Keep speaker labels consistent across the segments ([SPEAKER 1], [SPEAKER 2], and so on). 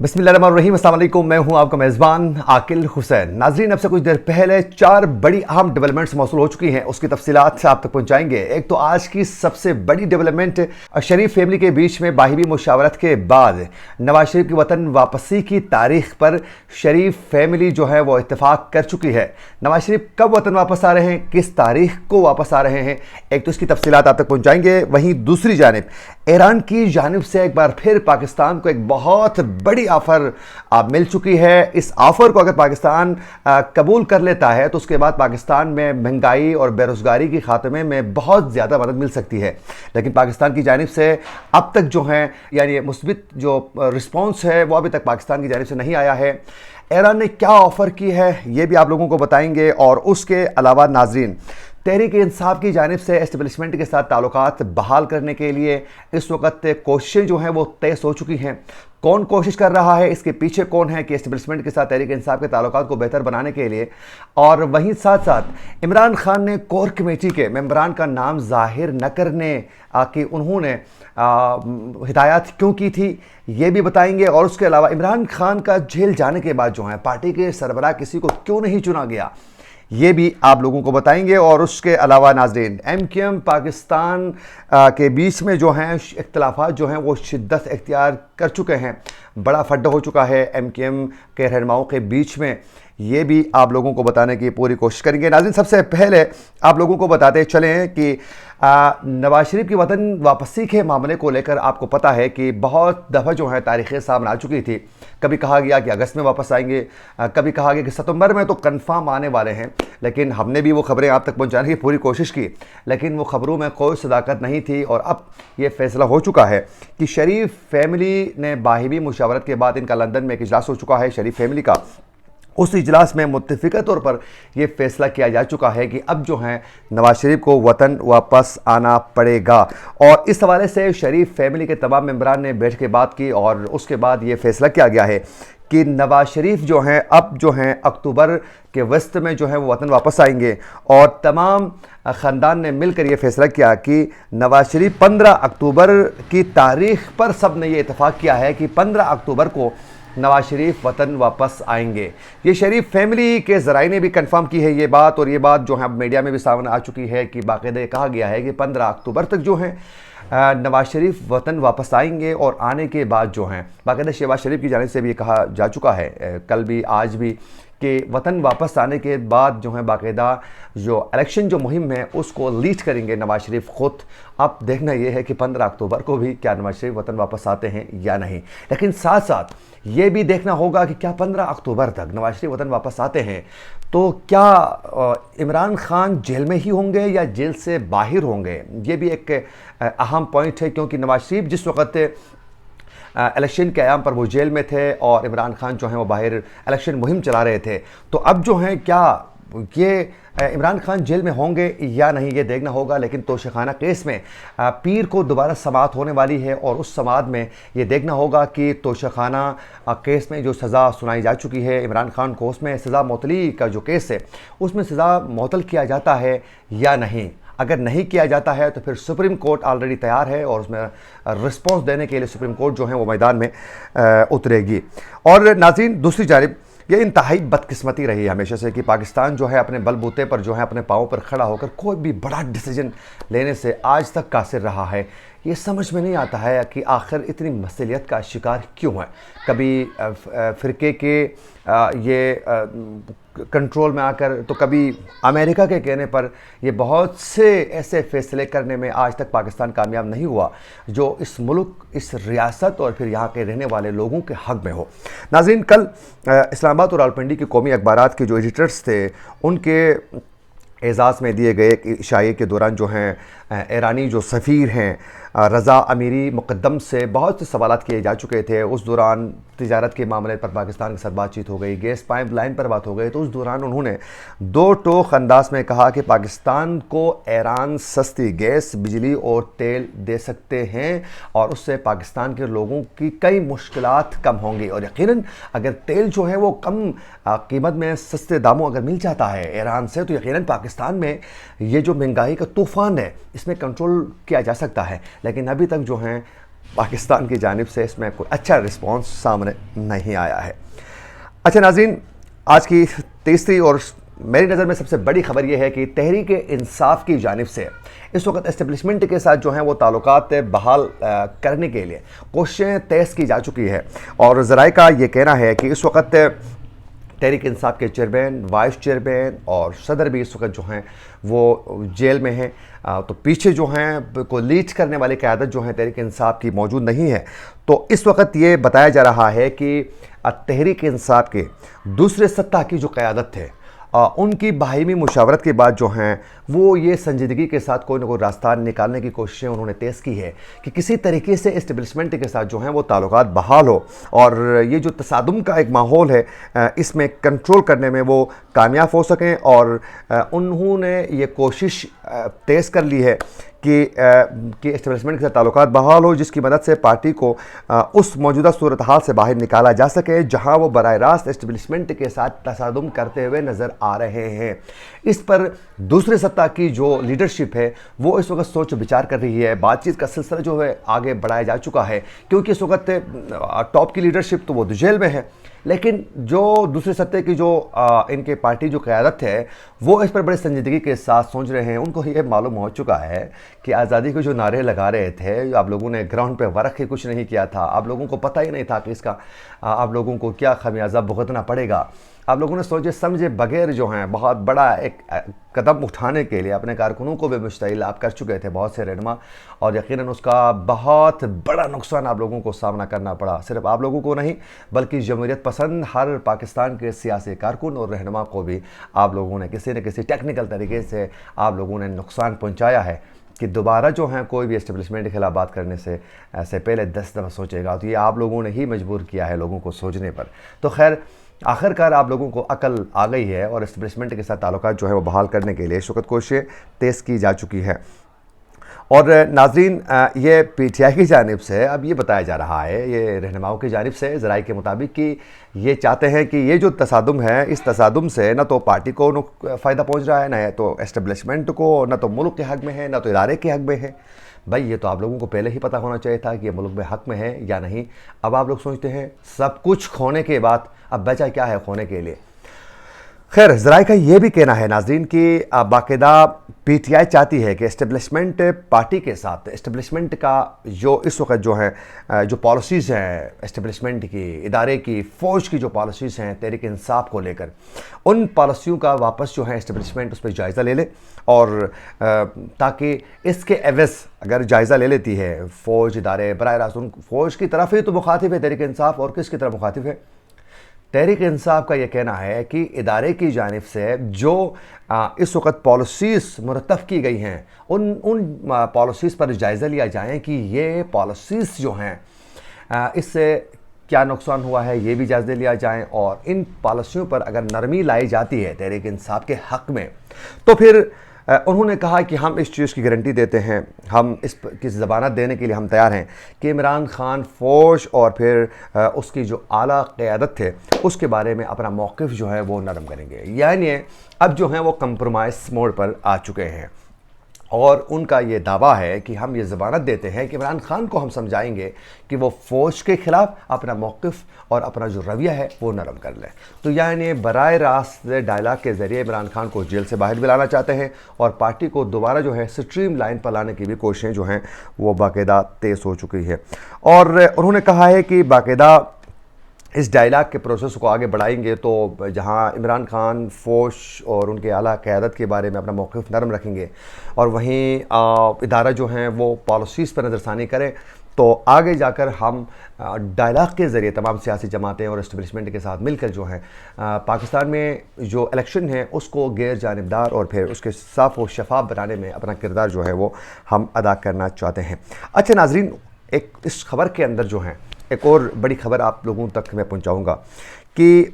[SPEAKER 1] बिस्मिल्लाहिर्रहमानिर्रहीम। अस्सलाम वालेकुम। मैं हूं आपका मेज़बान आकिल हुसैन। नाज़रीन, अब से कुछ देर पहले 4 बड़ी अहम डेवलपमेंट्स मौसूल हो चुकी हैं, उसकी तफसीलात आप तक पहुंचाएंगे। एक तो आज की सबसे बड़ी डेवलपमेंट, शरीफ फैमिली के बीच में बाहिमी मुशावरत के बाद नवाज शरीफ की वतन वापसी की तारीख पर शरीफ फैमिली जो है वो इत्तेफाक कर चुकी है। नवाज शरीफ कब वतन वापस आ रहे हैं, किस तारीख को वापस आ रहे हैं, एक तो इसकी तफसीलात आप तक पहुंचाएंगे। वहीं दूसरी जानिब ईरान की जानिब से एक बार फिर पाकिस्तान को एक बहुत बड़ी ऑफर मिल चुकी है। इस ऑफर को अगर पाकिस्तान कबूल कर लेता है तो उसके बाद पाकिस्तान में महंगाई और बेरोजगारी की खात्मे में बहुत ज़्यादा मदद मिल सकती है। लेकिन पाकिस्तान की जानिब से अब तक जो है यानी मुस्बित जो रिस्पॉन्स है वो अभी तक पाकिस्तान की जानिब से नहीं आया है। ईरान ने क्या ऑफ़र की है ये भी आप लोगों को बताएंगे। और उसके अलावा नाजरीन, तहरीक इंसाफ की जानिब से एस्टेब्लिशमेंट के साथ ताल्लुकात बहाल करने के लिए इस वक्त कोशिशें जो हैं वो तय हो चुकी हैं। कौन कोशिश कर रहा है, इसके पीछे कौन है कि एस्टेब्लिशमेंट के साथ तहरीक इंसाफ के ताल्लुकात को बेहतर बनाने के लिए। और वहीं साथ साथ इमरान खान ने कोर कमेटी के मेंबरान का नाम जाहिर न करने कि उन्होंने हिदायत क्यों की थी ये भी बताएंगे। और उसके अलावा इमरान खान का जेल जाने के बाद जो है पार्टी के सरबराह किसी को क्यों नहीं चुना गया ये भी आप लोगों को बताएंगे। और उसके अलावा नाजरीन, MQM पाकिस्तान के बीच में जो हैं इख्तिलाफात जो हैं वो शिद्दत इख्तियार कर चुके हैं। बड़ा फड्डा हो चुका है MQM के रहनुमाओं के बीच में, ये भी आप लोगों को बताने की पूरी कोशिश करेंगे। नाज़रीन, सबसे पहले आप लोगों को बताते चलें कि नवाज शरीफ की वतन वापसी के मामले को लेकर आपको पता है कि बहुत दफ़ा जो है तारीखें सामने आ चुकी थी। कभी कहा गया कि अगस्त में वापस आएंगे, कभी कहा गया कि सितंबर में तो कंफर्म आने वाले हैं। लेकिन हमने भी वो खबरें आप तक पहुंचाने की पूरी कोशिश की, लेकिन वो खबरों में कोई सदाकत नहीं थी। और अब ये फैसला हो चुका है कि शरीफ फैमिली ने बाहिमी मुशावरत के बाद इनका लंदन में एक इजलास हो चुका है शरीफ फैमिली का। उस इजलास में मुत्तफ़िक़ा तौर पर यह फ़ैसला किया जा चुका है कि अब जो है नवाज शरीफ को वतन वापस आना पड़ेगा। और इस हवाले से शरीफ फैमिली के तमाम मेंबरान ने बैठ के बात की और उसके बाद ये फ़ैसला किया गया है कि नवाज शरीफ जो हैं अब जो हैं अक्टूबर के वस्त में जो है वो वतन वापस आएंगे। और तमाम ख़ानदान ने मिलकर ये फ़ैसला किया कि नवाज शरीफ 15 अक्टूबर की तारीख़ पर सब ने ये इत्तेफाक किया है कि 15 अक्टूबर को नवाज शरीफ वतन वापस आएंगे। ये शरीफ फैमिली के ज़राए ने भी कंफर्म की है ये बात, और ये बात जो है अब मीडिया में भी सामने आ चुकी है कि बाकायदा कहा गया है कि 15 अक्टूबर तक जो है नवाज शरीफ वतन वापस आएंगे। और आने के बाद जो हैं बाकायदा शहबाज शरीफ की जानिब से भी ये कहा जा चुका है कल भी आज भी कि वतन वापस आने के बाद जो है बाकायदा जो इलेक्शन जो मुहिम है उसको लीड करेंगे नवाज शरीफ खुद। अब देखना ये है कि 15 अक्टूबर को भी क्या नवाज शरीफ वतन वापस आते हैं या नहीं। लेकिन साथ साथ ये भी देखना होगा कि क्या 15 अक्टूबर तक नवाज शरीफ वतन वापस आते हैं तो क्या इमरान खान जेल में ही होंगे या जेल से बाहर होंगे। ये भी एक अहम पॉइंट है, क्योंकि नवाज शरीफ जिस वक्त इलेक्शन के आयाम पर वो जेल में थे और इमरान खान जो हैं वो बाहर इलेक्शन मुहिम चला रहे थे। तो अब जो हैं क्या ये इमरान खान जेल में होंगे या नहीं ये देखना होगा। लेकिन तोशाखाना केस में पीर को दोबारा समाअत होने वाली है और उस समाअत में ये देखना होगा कि तोशाखाना केस में जो सज़ा सुनाई जा चुकी है इमरान खान को, उसमें सज़ा मुअत्तली का जो केस है उसमें सज़ा मुअत्तल किया जाता है या नहीं। अगर नहीं किया जाता है तो फिर सुप्रीम कोर्ट ऑलरेडी तैयार है और उसमें रिस्पॉन्स देने के लिए सुप्रीम कोर्ट जो है वो मैदान में उतरेगी। और नाज़रीन, दूसरी जानिब ये इंतहाई बदकिस्मती रही है हमेशा से कि पाकिस्तान जो है अपने बलबूते पर जो है अपने पाँव पर खड़ा होकर कोई भी बड़ा डिसीजन लेने से आज तक कासिर रहा है। ये समझ में नहीं आता है कि आखिर इतनी मसलियत का शिकार क्यों है। कभी फ़िरके के ये कंट्रोल में आकर तो कभी अमेरिका के कहने पर ये बहुत से ऐसे फ़ैसले करने में आज तक पाकिस्तान कामयाब नहीं हुआ जो इस मुल्क, इस रियासत और फिर यहाँ के रहने वाले लोगों के हक़ में हो। नाज़रीन, कल इस्लामाबाद और रावलपिंडी के कौमी अखबारात के जो एडिटर्स थे उनके एजाज़ में दिए गए इशाये के दौरान जो हैं ईरानी जो सफ़ीर हैं रज़ा अमीरी मुक़द्दम से बहुत से सवालात किए जा चुके थे। उस दौरान तिजारत के मामले पर पाकिस्तान के साथ बातचीत हो गई, गैस पाइपलाइन पर बात हो गई। तो उस दौरान उन्होंने दो टोक अंदाज में कहा कि पाकिस्तान को ईरान सस्ती गैस, बिजली और तेल दे सकते हैं और उससे पाकिस्तान के लोगों की कई मुश्किलात कम होंगी। और यकीनन अगर तेल जो है वो कम कीमत में सस्ते दामों अगर मिल जाता है ईरान से तो यकीनन पाकिस्तान में ये जो महंगाई का तूफ़ान है इसमें कंट्रोल किया जा सकता है। लेकिन अभी तक जो हैं پاکستان کی جانب سے اس میں کوئی اچھا رسپانس سامنے نہیں آیا ہے۔ اچھا ناظرین، آج کی تیسری اور میری نظر میں سب سے بڑی خبر یہ ہے کہ تحریک انصاف کی جانب سے اس وقت اسٹیبلشمنٹ کے ساتھ جو ہیں وہ تعلقات بحال کرنے کے لیے کوششیں تیز کی جا چکی ہے، اور ذرائع کا یہ کہنا ہے کہ اس وقت تحریک انصاف کے چیئرمین، وائس چیئرمین اور صدر بھی اس وقت جو ہیں وہ جیل میں ہیں، تو پیچھے جو ہیں کو لیڈ کرنے والی قیادت جو ہیں تحریک انصاف کی موجود نہیں ہے۔ تو اس وقت یہ بتایا جا رہا ہے کہ تحریک انصاف کے دوسرے سطح کی جو قیادت ہے، ان کی باہمی مشاورت کے بعد جو ہیں وہ یہ سنجیدگی کے ساتھ کوئی نہ کوئی راستہ نکالنے کی کوششیں انہوں نے تیز کی ہے کہ کسی طریقے سے اسٹیبلشمنٹ کے ساتھ جو ہیں وہ تعلقات بحال ہو، اور یہ جو تصادم کا ایک ماحول ہے اس میں کنٹرول کرنے میں وہ کامیاب ہو سکیں، اور انہوں نے یہ کوشش تیز کر لی ہے کہ اسٹیبلشمنٹ کے ساتھ تعلقات بحال ہو، جس کی مدد سے پارٹی کو اس موجودہ صورتحال سے باہر نکالا جا سکے جہاں وہ براہ راست اسٹیبلشمنٹ کے ساتھ تصادم کرتے ہوئے نظر آ رہے ہیں۔ اس پر دوسرے سطح کی جو لیڈرشپ ہے وہ اس وقت سوچ بچار کر رہی ہے، بات چیت کا سلسلہ جو ہے آگے بڑھایا جا چکا ہے، کیونکہ اس وقت ٹاپ کی لیڈرشپ تو وہ جیل میں ہے، لیکن جو دوسرے سطح کی جو ان کے پارٹی جو قیادت ہے وہ اس پر بڑے سنجیدگی کے ساتھ سوچ رہے ہیں۔ ان کو یہ معلوم ہو چکا ہے کہ آزادی کے جو نعرے لگا رہے تھے، آپ لوگوں نے گراؤنڈ پہ ورق ہی کچھ نہیں کیا تھا، آپ لوگوں کو پتہ ہی نہیں تھا کہ اس کا آپ لوگوں کو کیا خمیازہ بھگتنا پڑے گا۔ آپ لوگوں نے سوچے سمجھے بغیر جو ہیں بہت بڑا ایک قدم اٹھانے کے لیے اپنے کارکنوں کو بھی مشتعل آپ کر چکے تھے، بہت سے رہنما، اور یقیناً اس کا بہت بڑا نقصان آپ لوگوں کو سامنا کرنا پڑا، صرف آپ لوگوں کو نہیں بلکہ جمہوریت پسند ہر پاکستان کے سیاسی کارکن اور رہنما کو بھی آپ لوگوں نے کسی نہ کسی ٹیکنیکل طریقے سے آپ لوگوں نے نقصان پہنچایا ہے کہ دوبارہ جو ہیں کوئی بھی اسٹیبلشمنٹ کے خلاف بات کرنے سے پہلے 10 دفعہ سوچے گا، تو یہ آپ لوگوں نے ہی مجبور کیا ہے لوگوں کو سوچنے پر۔ تو خیر آخرکار آپ لوگوں کو عقل آ گئی ہے، اور اسٹیبلشمنٹ کے ساتھ تعلقات جو ہے وہ بحال کرنے کے لیے اس وقت کوششیں تیز کی جا چکی ہے۔ اور ناظرین، یہ پی ٹی آئی کی جانب سے اب یہ بتایا جا رہا ہے، یہ رہنماؤں کی جانب سے ذرائع کے مطابق کہ یہ چاہتے ہیں کہ یہ جو تصادم ہے، اس تصادم سے نہ تو پارٹی کو فائدہ پہنچ رہا ہے، نہ تو اسٹیبلشمنٹ کو، نہ تو ملک کے حق میں ہے، نہ تو ادارے کے حق میں ہے۔ بھائی یہ تو آپ لوگوں کو پہلے ہی پتہ ہونا چاہیے تھا کہ یہ ملک میں حق میں ہے یا نہیں۔ اب آپ لوگ سوچتے ہیں سب کچھ کھونے کے بعد اب بچا کیا ہے کھونے کے لیے۔ خیر ذرائع کا یہ بھی کہنا ہے ناظرین کہ باقاعدہ پی ٹی آئی چاہتی ہے کہ اسٹیبلشمنٹ پارٹی کے ساتھ اسٹیبلشمنٹ کا جو اس وقت جو ہے جو پالیسیز ہیں اسٹیبلشمنٹ کی، ادارے کی، فوج کی جو پالیسیز ہیں تحریک انصاف کو لے کر، ان پالیسیوں کا واپس جو ہے اسٹیبلشمنٹ اس پہ جائزہ لے لے، اور تاکہ اس کے عوض اگر جائزہ لے لیتی ہے فوج، ادارے، براہ راست ان فوج کی طرف ہی تو مخاطب ہے تحریک انصاف، اور کس کی طرف مخاطب ہے؟ تحریک انصاف کا یہ کہنا ہے کہ ادارے کی جانب سے جو اس وقت پالیسیز مرتب کی گئی ہیں ان پالیسیز پر جائزہ لیا جائیں کہ یہ پالیسیز جو ہیں اس سے کیا نقصان ہوا ہے، یہ بھی جائزہ لیا جائیں، اور ان پالیسیوں پر اگر نرمی لائی جاتی ہے تحریک انصاف کے حق میں تو پھر انہوں نے کہا کہ ہم اس چیز کی گارنٹی دیتے ہیں، ہم اس کی ضمانت دینے کے لیے ہم تیار ہیں کہ عمران خان فوج اور پھر اس کی جو اعلیٰ قیادت تھے اس کے بارے میں اپنا موقف جو ہے وہ نرم کریں گے، یعنی اب جو ہیں وہ کمپرومائز موڈ پر آ چکے ہیں، اور ان کا یہ دعویٰ ہے کہ ہم یہ ضمانت دیتے ہیں کہ عمران خان کو ہم سمجھائیں گے کہ وہ فوج کے خلاف اپنا موقف اور اپنا جو رویہ ہے وہ نرم کر لیں۔ تو یعنی براہ راست ڈائلاگ کے ذریعے عمران خان کو جیل سے باہر بھی لانا چاہتے ہیں، اور پارٹی کو دوبارہ جو ہے سٹریم لائن پر لانے کی بھی کوششیں جو ہیں وہ باقاعدہ تیز ہو چکی ہے، اور انہوں نے کہا ہے کہ باقاعدہ اس ڈائلاگ کے پروسیس کو آگے بڑھائیں گے تو جہاں عمران خان فوج اور ان کے اعلیٰ قیادت کے بارے میں اپنا موقف نرم رکھیں گے، اور وہیں ادارہ جو ہیں وہ پالیسیز پر نظر ثانی کریں، تو آگے جا کر ہم ڈائلاگ کے ذریعے تمام سیاسی جماعتیں اور اسٹیبلشمنٹ کے ساتھ مل کر جو ہیں پاکستان میں جو الیکشن ہے اس کو غیر جانبدار اور پھر اس کے صاف و شفاف بنانے میں اپنا کردار جو ہے وہ ہم ادا کرنا چاہتے ہیں۔ اچھا ناظرین، ایک اس خبر کے اندر جو ہیں ایک اور بڑی خبر آپ لوگوں تک میں پہنچاؤں گا کہ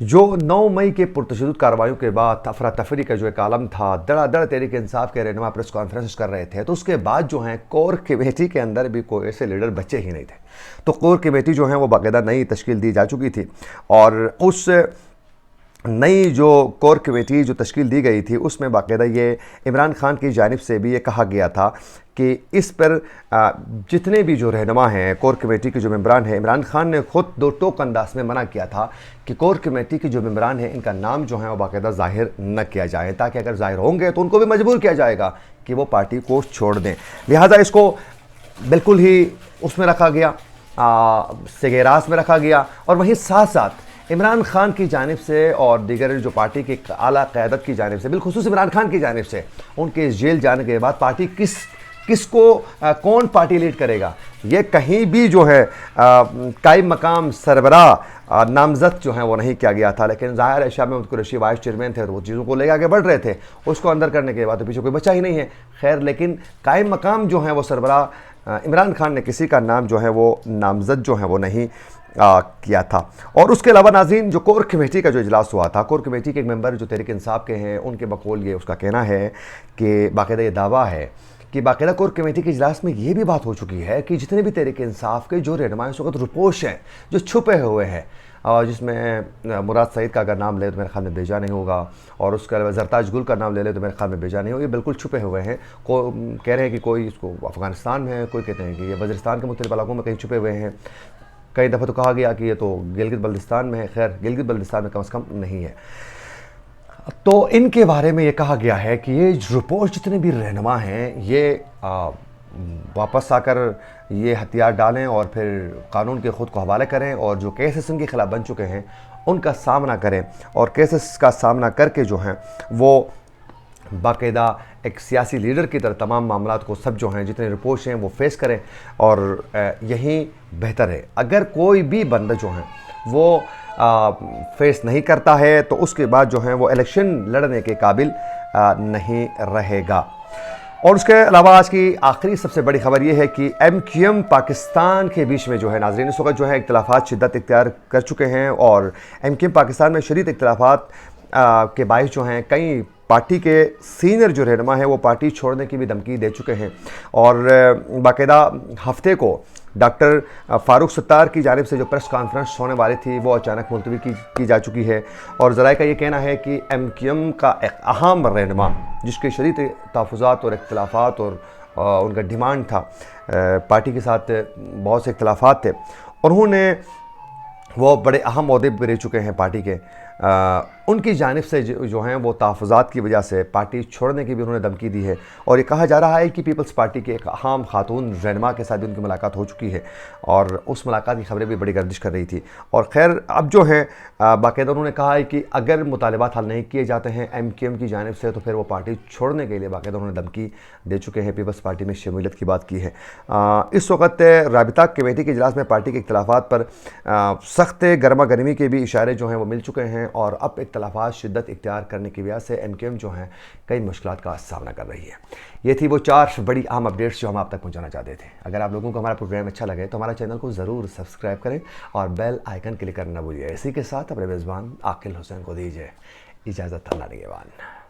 [SPEAKER 1] جو 9 مئی کے پرتشدد کارروائیوں کے بعد افراتفری کا جو ایک عالم تھا، دڑا دڑ تحریک انصاف کے رہنما پریس کانفرنس کر رہے تھے، تو اس کے بعد جو ہیں کور کمیٹی کے اندر بھی کوئی ایسے لیڈر بچے ہی نہیں تھے، تو کور کمیٹی جو ہیں وہ باقاعدہ نئی تشکیل دی جا چکی تھی، اور اس नई जो कोर कमेटी जो तश्कील दी गई थी उसमें बाकायदा ये इमरान खान की जानिब से भी ये कहा गया था कि इस पर जितने भी जो रहनुमा हैं कोर कमेटी के जो मेंबरान हैं, इमरान खान ने ख़ुद दो टोक अंदाज में मना किया था कि कोर कमेटी के जो मेंबरान हैं इनका नाम जो है वो बाकायदा ज़ाहिर न किया जाए, ताकि अगर ज़ाहिर होंगे तो उनको भी मजबूर किया जाएगा कि वो पार्टी को छोड़ दें। लिहाजा इसको बिल्कुल ही उसमें रखा गया, सेगेरास में रखा गया। और वहीं साथ साथ इमरान खान की जानिब से और दीगर जो पार्टी की आला क़यादत की जानिब से, बिलखुसूस इमरान खान की जानिब से, उनके जेल जाने के बाद पार्टी किसको कौन पार्टी लीड करेगा, ये कहीं भी जो है कायम मकाम सरबराह नामजद जो है वो नहीं किया गया था। लेकिन ज़ाहिर है शाह महमूद कुरैशी वाइस चेयरमैन थे और वो चीज़ों को लेकर आगे बढ़ रहे थे, उसको अंदर करने के बाद तो पीछे कोई बचा ही नहीं है। खैर, लेकिन कायम मकाम जो है वो सरबराह इमरान खान ने किसी का नाम जो है वो नामजद जो है वो नहीं किया था। और उसके अलावा नाज़रीन, जो कोर कमेटी का जो इजलास हुआ था, कोर कमेटी के एक मेंबर जो तहरीक इंसाफ के हैं, उनके बकौल ये उसका कहना है कि बाकायदा ये दावा है कि बाकायदा कोर कमेटी के इजलास में ये भी बात हो चुकी है कि जितने भी तहरीक इंसाफ के जो रहनुमा इस वक्त रुपोश हैं, जो छुपे हुए हैं, और जिसमें मुराद सईद का अगर नाम ले तो मेरे ख्याल में बेजा नहीं होगा, और उसके अलावा ज़रताज गुल का नाम ले ले तो मेरे ख्याल में बेजा नहीं होगा, ये बिल्कुल छुपे हुए हैं। कह रहे हैं कि कोई इसको अफ़गानिस्तान में है, कोई कहते हैं कि ये वज़ीरिस्तान के मुख्तलिफ़ इलाकों में कहीं छुपे हुए हैं, कई दफ़ा तो कहा गया कि ये तो गिलगित बल्तिस्तान में है। खैर, गिलगित बल्तिस्तान में कम से कम नहीं है। तो इनके बारे में ये कहा गया है कि ये रुपोश जितने भी रहनुमा हैं ये वापस आकर ये हथियार डालें और फिर कानून के ख़ुद को हवाले करें, और जो केसेस उनके ख़िलाफ़ बन चुके हैं उनका सामना करें, और केसेस का सामना करके जो हैं वो बाकायदा एक सियासी लीडर की तरह तमाम मामलात को सब जो हैं जितने रिपोर्ट्स हैं वो फेस करें। और यही बेहतर है। अगर कोई भी बंदा जो है वो फेस नहीं करता है तो उसके बाद जो है वो इलेक्शन लड़ने के काबिल नहीं रहेगा। और उसके अलावा आज की आखिरी सबसे बड़ी खबर ये है कि MQM पाकिस्तान के बीच में जो है नाज़रीन इस वक्त जो है इख्तिलाफ़ात शिद्दत इख्तियार कर चुके हैं, और MQM पाकिस्तान में शदीद इख्तिलाफ़ात के बाइस जो हैं कई पार्टी के सीनियर जो रहनुमा है वो पार्टी छोड़ने की भी धमकी दे चुके हैं। और बाकायदा हफ्ते को डॉक्टर फ़ारूक सत्तार की जानिब से जो प्रेस कॉन्फ्रेंस होने वाली थी वो अचानक मुलतवी की जा चुकी है। और ज़राए का ये कहना है कि MQM का एक अहम रहनुमा जिसके शदीद तहफ़्फ़ुज़ात और इख्तिलाफ़ात और उनका डिमांड था, पार्टी के साथ बहुत से इख्तिलाफ़ात थे, उन्होंने वो बड़े अहम ओहदे पर रह चुके हैं पार्टी के, उनकी जानिब से जो हैं वो तहफ़्फ़ुज़ात की वजह से पार्टी छोड़ने की भी उन्होंने धमकी दी है। और ये कहा जा रहा है कि पीपल्स पार्टी के एक अहम खातून रहनुमा के साथ भी उनकी मुलाकात हो चुकी है, और उस मुलाकात की खबरें भी बड़ी गर्दिश कर रही थी। और खैर, अब जो है बाकायदा उन्होंने कहा है कि अगर मुतालबात हल नहीं किए जाते हैं MQM की जानिब से तो फिर वो पार्टी छोड़ने के लिए बाकायदा उन्होंने धमकी दे चुके हैं, पीपल्स पार्टी में शमूलियत की बात की है। इस वक्त राबिता कमेटी के इजलास में पार्टी के इख्तिलाफ़ात पर सख्त गर्मा गर्मी के भी इशारे जो हैं वो मिल चुके हैं, और अब इख्तिलाफ़ात शिद्दत इख्तियार करने की वजह से MQM जो हैं कई मुश्किलात का सामना कर रही है। ये थी वो 4 बड़ी अहम अपडेट्स जो हम आप तक पहुंचाना चाहते थे। अगर आप लोगों को हमारा प्रोग्राम अच्छा लगे तो हमारा चैनल को ज़रूर सब्सक्राइब करें और बेल आइकन क्लिक करना ना भूलिए। इसी के साथ अपने मेज़बान आकिल हुसैन को दीजिए इजाज़त। अल्लाह निगहबान।